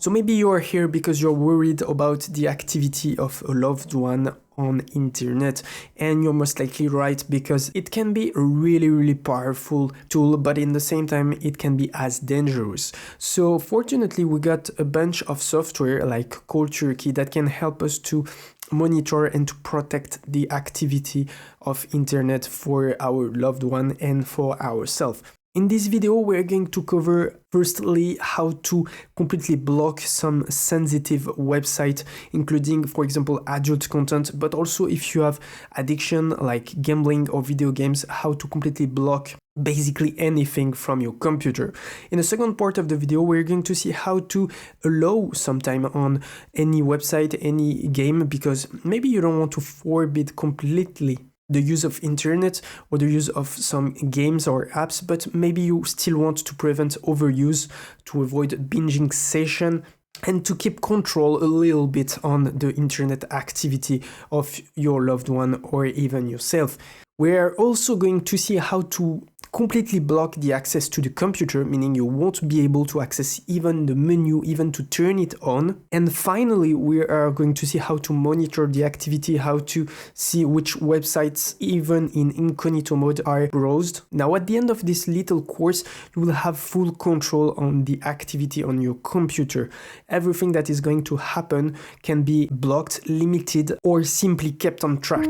So maybe you are here because you're worried about the activity of a loved one on internet, and you're most likely right, because it can be a really powerful tool, but in the same time it can be as dangerous. So fortunately we got a bunch of software like Cold Turkey that can help us to monitor and to protect the activity of internet for our loved one and for ourselves. In this video, we're going to cover firstly how to completely block some sensitive websites, including, for example, adult content, but also if you have addiction like gambling or video games, how to completely block basically anything from your computer. In the second part of the video, we're going to see how to allow some time on any website, any game, because maybe you don't want to forbid completely the use of internet or the use of some games or apps, but maybe you still want to prevent overuse, to avoid binging session, and to keep control a little bit on the internet activity of your loved one or even yourself. We're also going to see how to completely block the access to the computer, meaning you won't be able to access even the menu, even to turn it on. And finally, we are going to see how to monitor the activity, how to see which websites, even in incognito mode, are browsed. Now, at the end of this little course, you will have full control on the activity on your computer. Everything that is going to happen can be blocked, limited, or simply kept on track.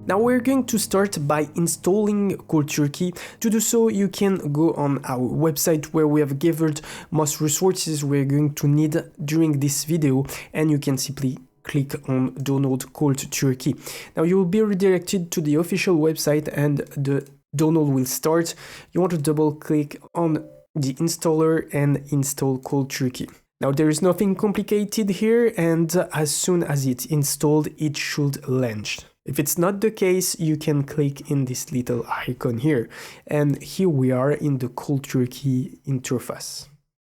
Now we're going to start by installing Cold Turkey. To do so, you can go on our website where we have gathered most resources we're going to need during this video, and you can simply click on download Cold Turkey. Now you will be redirected to the official website and the download will start. You want to double click on the installer and install Cold Turkey. Now there is nothing complicated here, and as soon as it's installed, it should launch. If it's not the case, you can click in this little icon here, and here we are in the Cold Turkey interface.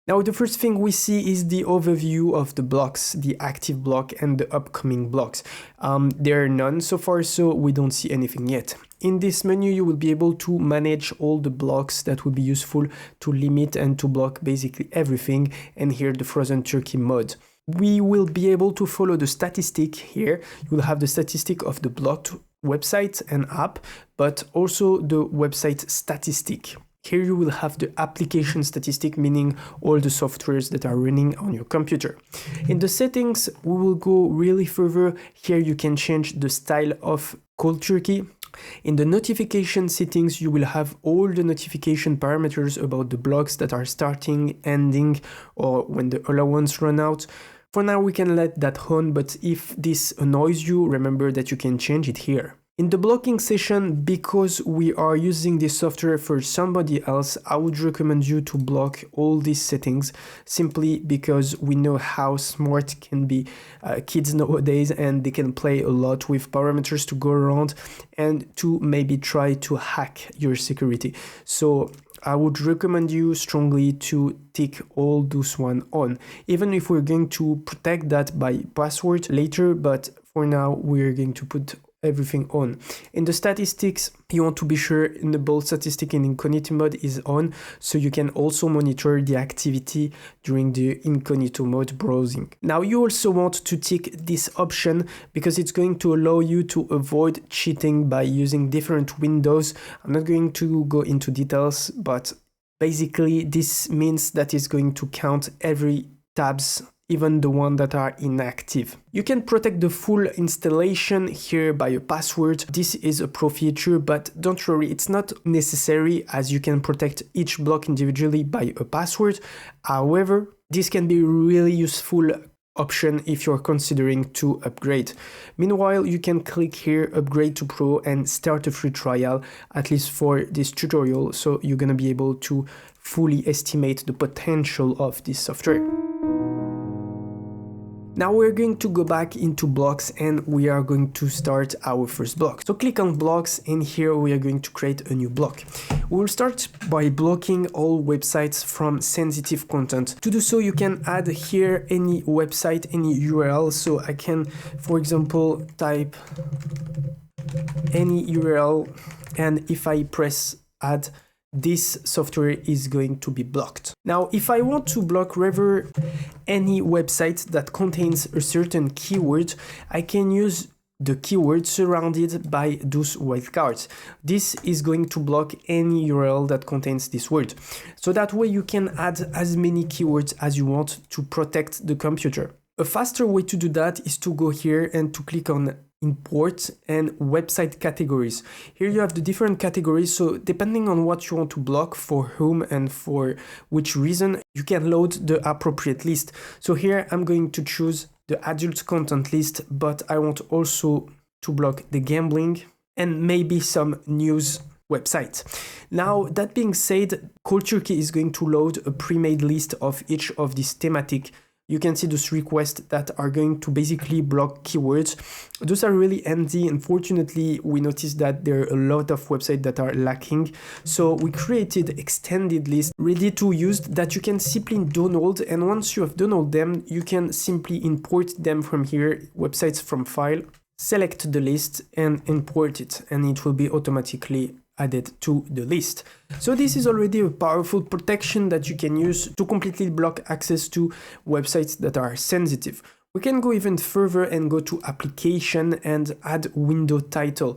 Now the first thing we see is the overview of the blocks, the active block and the upcoming blocks. There are none so far, so we don't see anything yet. In this menu, you will be able to manage all the blocks that will be useful to limit and to block basically everything, and here the frozen turkey mode. We will be able to follow the statistic here. You will have the statistic of the blocked website and app, but also the website statistic. Here you will have the application statistic, meaning all the softwares that are running on your computer. In the settings, we will go really further. Here you can change the style of Cold Turkey. In the notification settings, you will have all the notification parameters about the blocks that are starting, ending, or when the allowance run out. For now, we can let that on, but if this annoys you, remember that you can change it here. In the blocking session, because we are using this software for somebody else, I would recommend you to block all these settings, simply because we know how smart can be kids nowadays, and they can play a lot with parameters to go around and to maybe try to hack your security. So I would recommend you strongly to tick all those one on, even if we're going to protect that by password later, but for now we're going to put everything on. In the statistics, you want to be sure in the bold statistic in incognito mode is on, so you can also monitor the activity during the incognito mode browsing. Now you also want to tick this option because it's going to allow you to avoid cheating by using different windows. I'm not going to go into details, but basically this means that it's going to count every tabs, even the one that are inactive. You can protect the full installation here by a password. This is a pro feature, but don't worry, it's not necessary, as you can protect each block individually by a password. However, this can be really useful option if you're considering to upgrade. Meanwhile, you can click here, upgrade to Pro, and start a free trial, at least for this tutorial, so you're gonna be able to fully estimate the potential of this software. Now we're going to go back into blocks and we are going to start our first block. So click on blocks, and here we are going to create a new block. We will start by blocking all websites from sensitive content. To do so, you can add here any website, any URL. So I can, for example, type any URL, and if I press add, this software is going to be blocked. Now, if I want to block rather any website that contains a certain keyword, I can use the keyword surrounded by those wildcards. This is going to block any URL that contains this word. So that way you can add as many keywords as you want to protect the computer. A faster way to do that is to go here and to click on import and website categories. Here you have the different categories, so depending on what you want to block for whom and for which reason, you can load the appropriate list. So here I'm going to choose the adult content list, but I want also to block the gambling and maybe some news website. Now, that being said, Cold Turkey is going to load a pre-made list of each of these thematic. You can see those requests that are going to basically block keywords. Those are really handy. Unfortunately, we noticed that there are a lot of websites that are lacking. So we created extended list ready to use that you can simply download. And once you have downloaded them, you can simply import them from here, websites from file, select the list and import it, and it will be automatically added to the list. So this is already a powerful protection that you can use to completely block access to websites that are sensitive. We can go even further and go to application and add window title.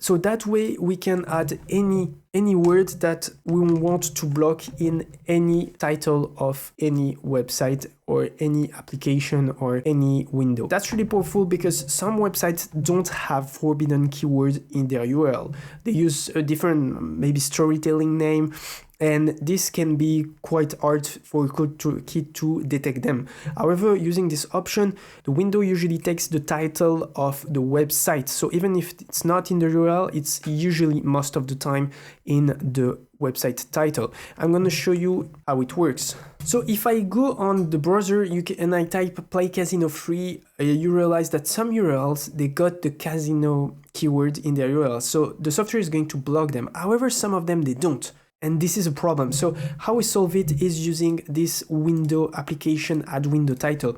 So that way we can add any word that we want to block in any title of any website or any application or any window. That's really powerful because some websites don't have forbidden keyword in their URL. They use a different maybe storytelling name, and this can be quite hard for Cold Turkey to detect them. However, using this option, the window usually takes the title of the website. So even if it's not in the URL, it's usually most of the time in the website title. I'm going to show you how it works. So if I go on the browser and I type play casino free, you realize that some URLs, they got the casino keyword in their URL. So the software is going to block them. However, some of them, they don't. And this is a problem. So how we solve it is using this window application add window title.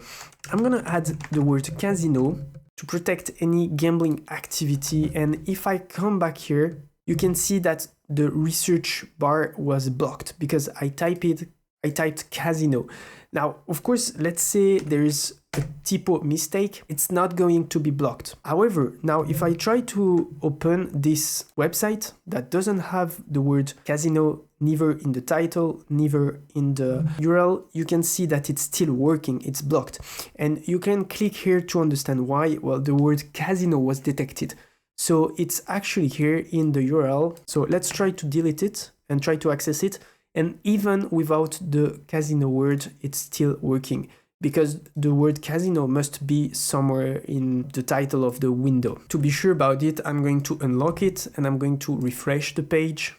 I'm going to add the word casino to protect any gambling activity. And if I come back here, you can see that the research bar was blocked because I typed casino. Now, of course, let's say there is a typo mistake, it's not going to be blocked. However, now if I try to open this website that doesn't have the word casino neither in the title, neither in the URL, you can see that it's still working, it's blocked. And you can click here to understand why. Well, the word casino was detected. So it's actually here in the URL. So let's try to delete it and try to access it. And even without the casino word, it's still working because the word casino must be somewhere in the title of the window. To be sure about it, I'm going to unlock it and I'm going to refresh the page.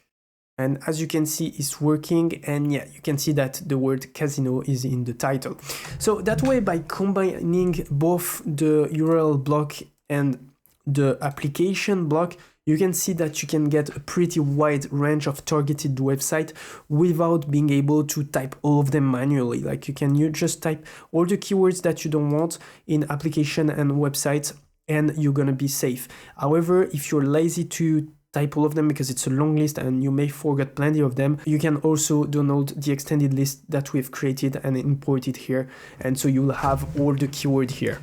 And as you can see, it's working. And yeah, you can see that the word casino is in the title. So that way, by combining both the URL block and the application block, you can see that you can get a pretty wide range of targeted website without being able to type all of them manually. Like you just type all the keywords that you don't want in application and website, and you're gonna be safe. However, if you're lazy to type all of them because it's a long list and you may forget plenty of them, you can also download the extended list that we've created and import it here. And so you'll have all the keyword here.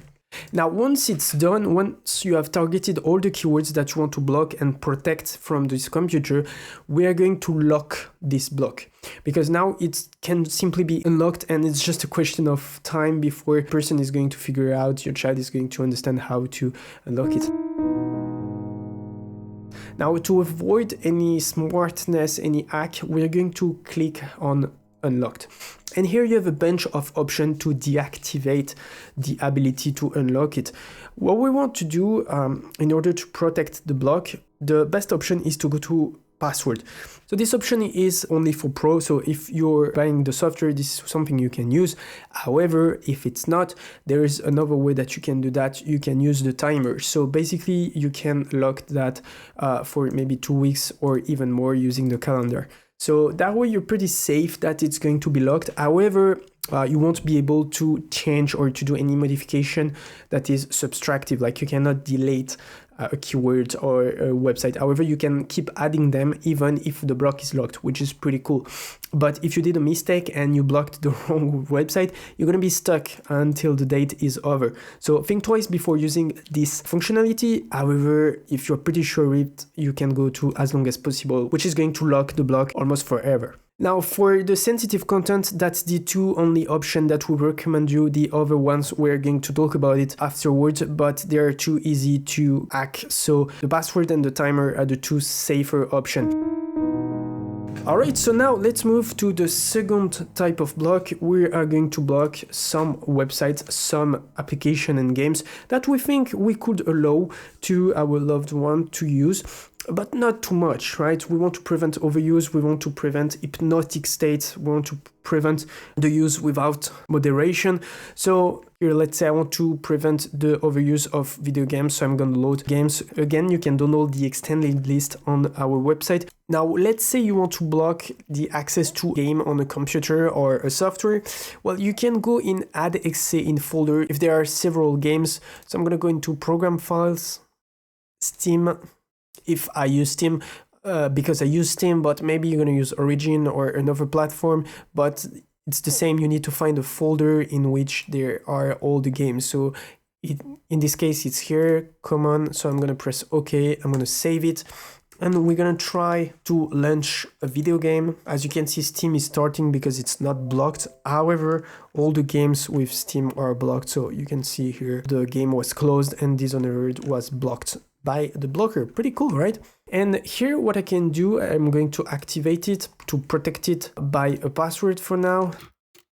Now, once it's done, once you have targeted all the keywords that you want to block and protect from this computer, we are going to lock this block because now it can simply be unlocked and it's just a question of time before a person is going to figure out, your child is going to understand how to unlock it. Now, to avoid any smartness, any hack, we're going to click on unlocked. And here you have a bunch of options to deactivate the ability to unlock it. What we want to do in order to protect the block, the best option is to go to password. So this option is only for pro. So if you're buying the software, this is something you can use. However, if it's not, there is another way that you can do that. You can use the timer. So basically you can lock that for maybe 2 weeks or even more using the calendar. So that way you're pretty safe that it's going to be locked. However, you won't be able to change or to do any modification that is subtractive, like you cannot delete a keyword or a website. However, you can keep adding them even if the block is locked, which is pretty cool. But if you did a mistake and you blocked the wrong website, you're gonna be stuck until the date is over. So think twice before using this functionality. However, if you're pretty sure it, you can go to as long as possible, which is going to lock the block almost forever. Now, for the sensitive content, that's the two only options that we recommend you. The other ones, we're going to talk about it afterwards, but they are too easy to hack. So the password and the timer are the two safer options. Alright, so now let's move to the second type of block. We are going to block some websites, some application and games that we think we could allow to our loved one to use, but not too much, right? We want to prevent overuse, we want to prevent hypnotic states, we want to prevent the use without moderation. So here, let's say I want to prevent the overuse of video games, so I'm going to load games. Again, you can download the extended list on our website. Now, let's say you want to block the access to a game on a computer or a software. Well, you can go in add exe in folder if there are several games. So I'm going to go into program files, Steam. If I use Steam, because I use Steam, but maybe you're going to use Origin or another platform, but it's the same. You need to find a folder in which there are all the games. So in this case, it's here, common. So I'm going to press OK. I'm going to save it. And we're going to try to launch a video game. As you can see, Steam is starting because it's not blocked. However, all the games with Steam are blocked. So you can see here the game was closed and Dishonored was blocked by the blocker. Pretty cool, right? And here what I can do, I'm going to activate it to protect it by a password for now.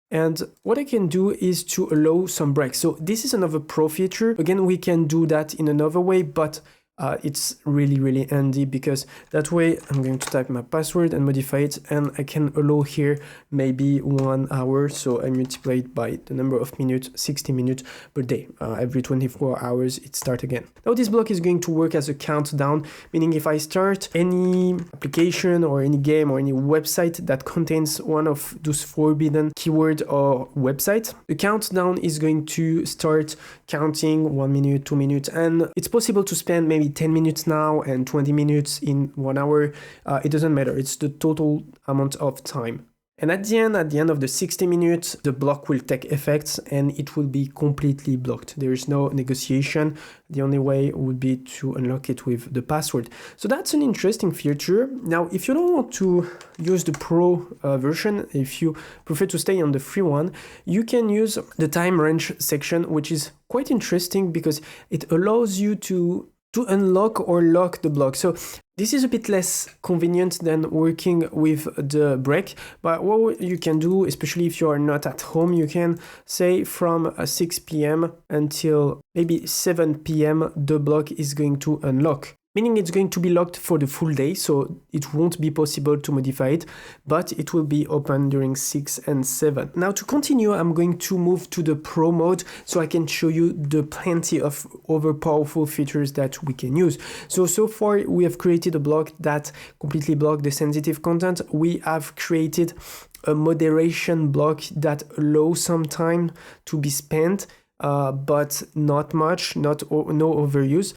And what I can do is to allow some breaks. So this is another pro feature. Again, we can do that in another way, but it's really handy because that way I'm going to type my password and modify it, and I can allow here maybe 1 hour. So I multiply it by the number of minutes, 60 minutes per day. Every 24 hours it starts again. Now this block is going to work as a countdown, meaning if I start any application or any game or any website that contains one of those forbidden keyword or website, the countdown is going to start counting 1 minute, 2 minutes, and it's possible to spend maybe 10 minutes now and 20 minutes in 1 hour. It doesn't matter. It's the total amount of time. And at the end of the 60 minutes, the block will take effect and it will be completely blocked. There is no negotiation. The only way would be to unlock it with the password. So that's an interesting feature. Now, if you don't want to use the pro version, if you prefer to stay on the free one, you can use the time range section, which is quite interesting because it allows you to unlock or lock the block. So this is a bit less convenient than working with the break, but what you can do, especially if you are not at home, you can say from 6 p.m. until maybe 7 p.m. the block is going to unlock. Meaning it's going to be locked for the full day, so it won't be possible to modify it, but it will be open during 6 and 7. Now to continue, I'm going to move to the pro mode so I can show you the plenty of other powerful features that we can use. So far we have created a block that completely blocks the sensitive content. We have created a moderation block that allows some time to be spent, but not much, no overuse.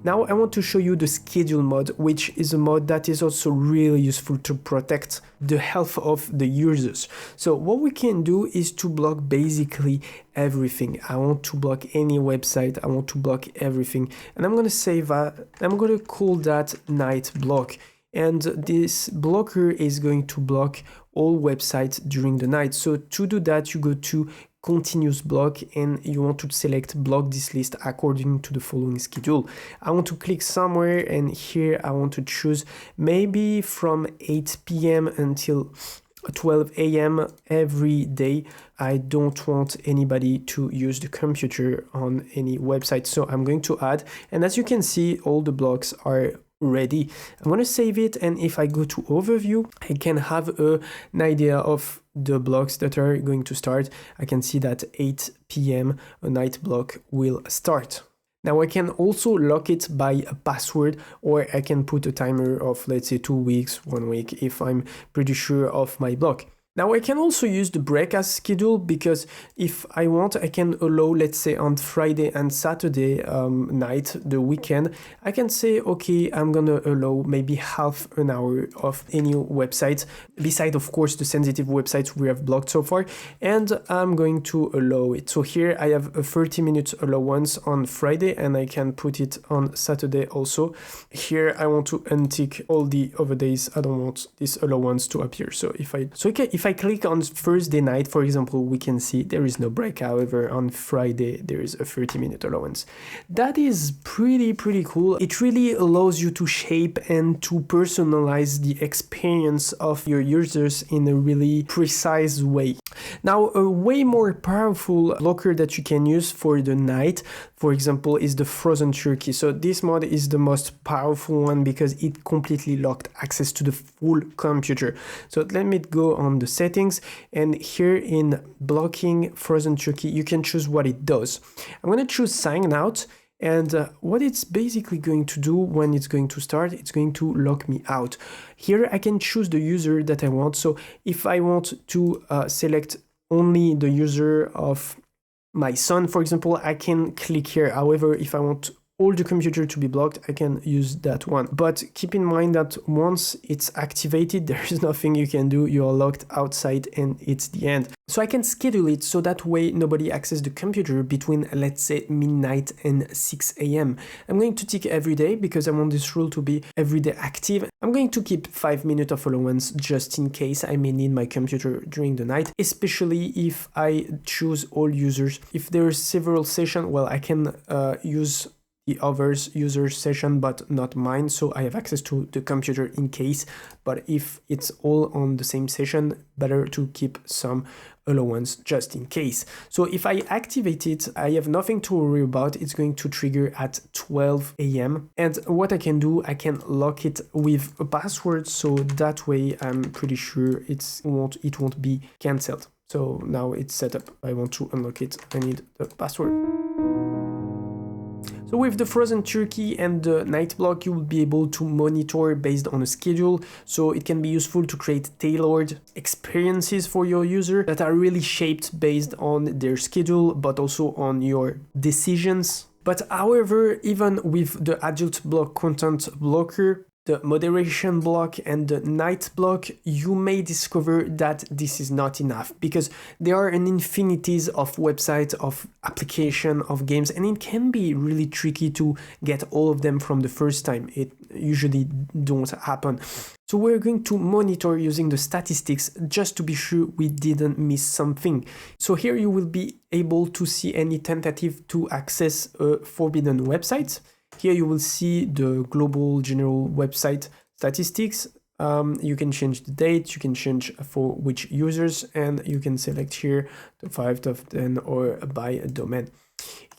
Now I want to show you the schedule mode, which is a mode that is also really useful to protect the health of the users. So what we can do is to block basically everything. I want to block any website, I want to block everything. And I'm going to save that, I'm going to call that night block. And this blocker is going to block all websites during the night. So to do that, you go to continuous block and you want to select block this list according to the following schedule. I want to click somewhere and here I want to choose maybe from 8 p.m. until 12 a.m. every day. I don't want anybody to use the computer on any website. So I'm going to add, and as you can see, all the blocks are ready. I'm going to save it, and if I go to overview, I can have an idea of the blocks that are going to start. I can see that 8 p.m. a night block will start. Now I can also lock it by a password, or I can put a timer of, let's say, 2 weeks, 1 week, if I'm pretty sure of my block. Now I can also use the break as schedule, because if I want, I can allow, let's say on Friday and Saturday night, the weekend, I can say, okay, I'm gonna allow maybe half an hour of any website, beside of course the sensitive websites we have blocked so far, and I'm going to allow it. So here I have a 30-minute allowance on Friday, and I can put it on Saturday also. Here I want to untick all the other days. I don't want this allowance to appear. So if I click on Thursday night, for example, we can see there is no break. However, on Friday, there is a 30-minute allowance. That is pretty cool. It really allows you to shape and to personalize the experience of your users in a really precise way. Now, a way more powerful blocker that you can use for the night, for example, is the frozen turkey. So this mod is the most powerful one because it completely locked access to the full computer. So let me go on the settings, and here in blocking frozen turkey, you can choose what it does. I'm going to choose sign out. And what it's basically going to do when it's going to start, it's going to lock me out. Here I can choose the user that I want. So if I want to select only the user of my son, for example, I can click here. However, if I want all the computer to be blocked, I can use that one. But keep in mind that once it's activated, there is nothing you can do. You are locked outside and it's the end. So I can schedule it so that way nobody accesses the computer between, let's say, midnight and 6 a.m. I'm going to tick every day because I want this rule to be every day active. I'm going to keep 5 minutes of allowance just in case I may need my computer during the night, especially if I choose all users. If there are several sessions, well, I can use the others user session, but not mine. So I have access to the computer in case, but if it's all on the same session, better to keep some allowance just in case. So if I activate it, I have nothing to worry about. It's going to trigger at 12 a.m. And what I can do, I can lock it with a password. So that way I'm pretty sure it won't be cancelled. So now it's set up. I want to unlock it. I need the password. So with the frozen turkey and the night block, you will be able to monitor based on a schedule. So it can be useful to create tailored experiences for your user that are really shaped based on their schedule, but also on your decisions. But however, even with the adult block content blocker, the moderation block and the night block, you may discover that this is not enough because there are an infinities of websites, of application, of games, and it can be really tricky to get all of them from the first time. It usually don't happen. So we're going to monitor using the statistics just to be sure we didn't miss something. So here you will be able to see any tentative to access a forbidden website. Here you will see the global general website statistics. You can change the date, you can change for which users, and you can select here the 5 top 10 or by a domain.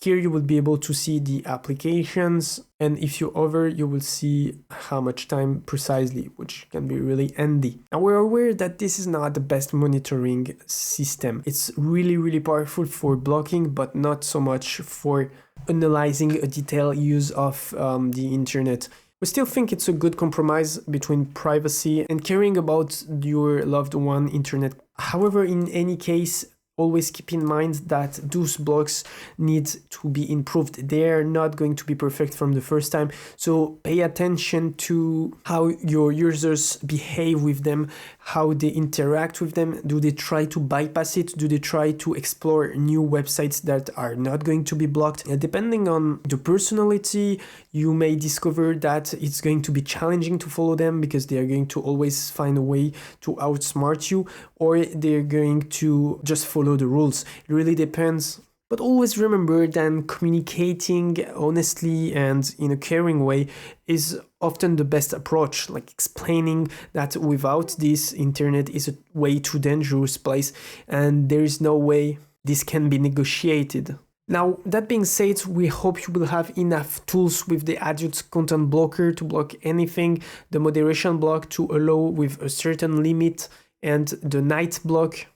Here you will be able to see the applications, and if you hover, you will see how much time precisely, which can be really handy. Now we're aware that this is not the best monitoring system. It's really powerful for blocking, but not so much for analyzing a detailed use of the internet. We still think it's a good compromise between privacy and caring about your loved one internet. However, in any case, always keep in mind that those blocks need to be improved. They're not going to be perfect from the first time. So pay attention to how your users behave with them, how they interact with them. Do they try to bypass it? Do they try to explore new websites that are not going to be blocked? Depending on the personality, you may discover that it's going to be challenging to follow them because they are going to always find a way to outsmart you, or they're going to just follow the rules. It really depends. But always remember that communicating honestly and in a caring way is often the best approach, like explaining that without this, internet is a way too dangerous place and there is no way this can be negotiated. Now, that being said, we hope you will have enough tools with the adult content blocker to block anything, the moderation block to allow with a certain limit, and the night block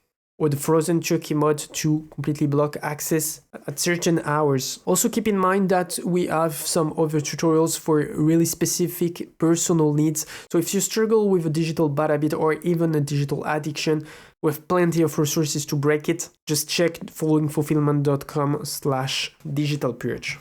or the frozen turkey mod to completely block access at certain hours. Also keep in mind that we have some other tutorials for really specific personal needs. So if you struggle with a digital bad habit or even a digital addiction, we have plenty of resources to break it. Just check followingfulfillment.com/digital purge.